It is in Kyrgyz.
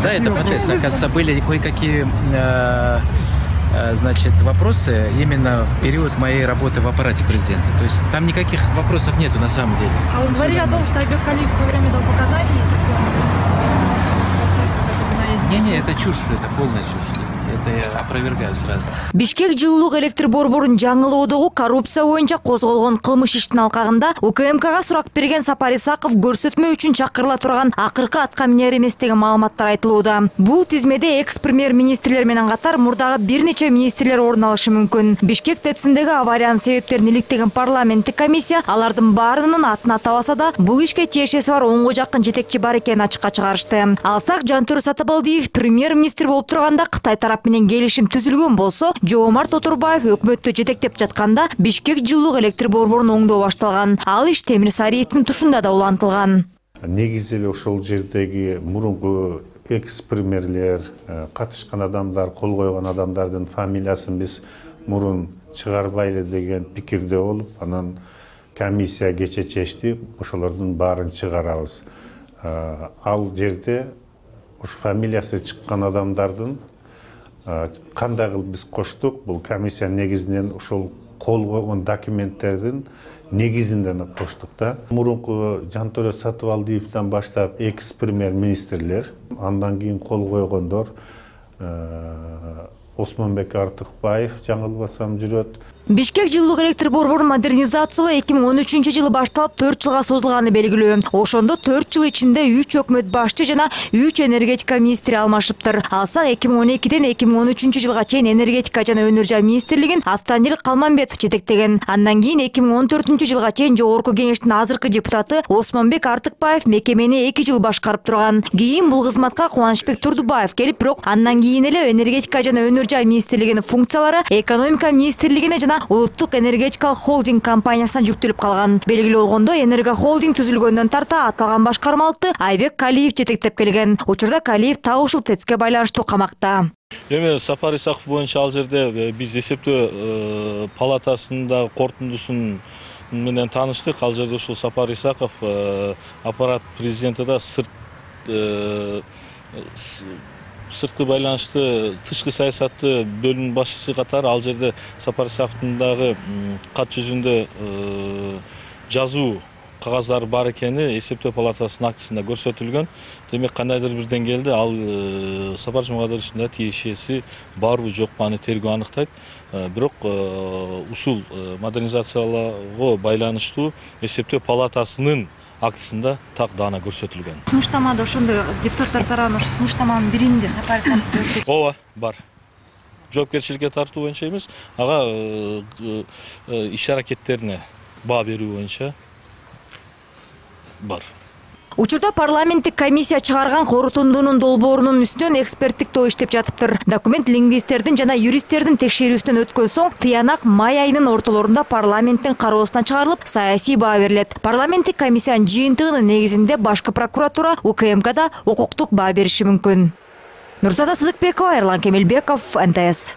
Да, это получается, оказывается, были кое-какие значит, вопросы именно в период моей работы в аппарате президента. То есть там никаких вопросов нету на самом деле. А вы говорили о том, что Айбек Алиев в свое время дал показания? Не, это чушь, это полная чушь. Это я опровергаю сразу. Бишкек жылуулук электр борборун жаңылоодогу коррупция боюнча козголгон кылмыш иштин алкагында УКМКга сурак берген Сапар Исаков көрсөтмө үчүн чакырыла турган акыркы атка минер эмес деген маалыматтар айтылууда. Бул тизмеде экс-премьер-министрлер менен катар мурдагы бир нече министрлер орун алышы мүмкүн. Бишкек ТЭЦиндеги авариянын себептерин иликтеген парламенттик комиссия алардын баарынын атын атабаса да бул ишке тиешеси бар 10го жакын жетекчи бар экенин ачыкка чыгарышты. Алсак Жантөрө Сатыбалдиев премьер-министр болуп турганда Кытай тарап менен келишим түзүлгөн болсо, Жоомарт Отурбаев өкмөттү жетектеп жатканда Бишкек жылуулук электр борборун оңдоо башталган. Ал иш Темир Сариевдин тушунда да улантылган. Негизи эле ошол жердеги мурунку экс-премьерлер, катышкан адамдар, кол койгон адамдардын фамилиясын биз мурун чыгарбайлы деген пикирде болуп, анан комиссия кече чечти, ошолордун баарын чыгарабыз. Ал жерде ушу фамилиясы чыккан адамдардын кандай кылып биз коштук, бул комиссия негизинен ошол кол койгон документтердин негизинен коштук да. Мурунку Жантөрө Сатыбалдиевден баштап экс-премьер-министрлер, андан кийин кол койгондор Осмонбек Артыкбаев жаңылбасам жүрөт. Бишкек жылуулук электр борборун модернизациялоо 2013-жылы башталып 4 жылга созулганы белгилүү. Ошондо 4 жыл ичинде 3 өкмөт башчы жана 3 энергетика министри алмашыптыр. Алсак 2012ден 2013-жылга чейин энергетика жана өнөр жай министрлигин Автандил Калманбетов жетектеген. Андан кийин 2014-жылга чейин жогорку кеңештин азыркы депутаты Осмонбек Артыкбаев мекемени 2 жыл башкарып турган. Кийин бул кызматка Кубанычбек Турдубаев келип, бирок андан кийин эле энергетика жана өнөр жай министрлигинин функциялары экономика министрлигине жана Улуттук энергетикалык холдинг компаниясына жүктөлүп калган. Белгилүү болгондо Энерго холдинг түзүлгөндөн тарта аталган башкармалыкты Айбек Калиев жетектеп келген. Учурда Калиев так ушул ТЭЦке байланыштуу камакта. Эми Сапар Исаков боюнча ал жерде биз эсептөө палатасындагы корутундусун менен тааныштык. Ал жерде ушул Сапар Исаков аппарат президентида сырткы байланышты тышкы саясатты бөлүм башчысы катары ал жерде Сапар Исаковдун дагы кат жүзүндө жазуу кагаздары бар экени эсептөө палатасынын актысында көрсөтүлгөн. Демек кандайдыр бир деңгээлде ал Сапар Жумадыровичтин тиешеси барбы жокпу аны тергөө аныктайт. Бирок ушул модернизациялоого байланыштуу эсептөө палатасынын актысында так даана көрсөтүлгөн. Сунуштамада ошондой депутаттар тарабынан сунуштаманын биринде Сапар Исаков ооба бар. Жоопкерчиликке тартуу боюнча эмес, ага иш аракеттерине баа берүү боюнча бар. Учурда парламенттик комиссия чыгарган корутундунун долбоорунун үстүнөн эксперттик топ иштеп жатыптыр. Документ лингвисттердин жана юристтердин текшерүүсүнөн өткөн соң тыянак май айынын ортолорунда парламенттин кароосуна чыгарылып, саясий баа берилет. Парламенттик комиссиянын жыйынтыгынын негизинде башкы прокуратура УКМКда укуктук баа бериши мүмкүн. Нурзада Сыдыкбекова, Эрлан Кемелбеков, НТС.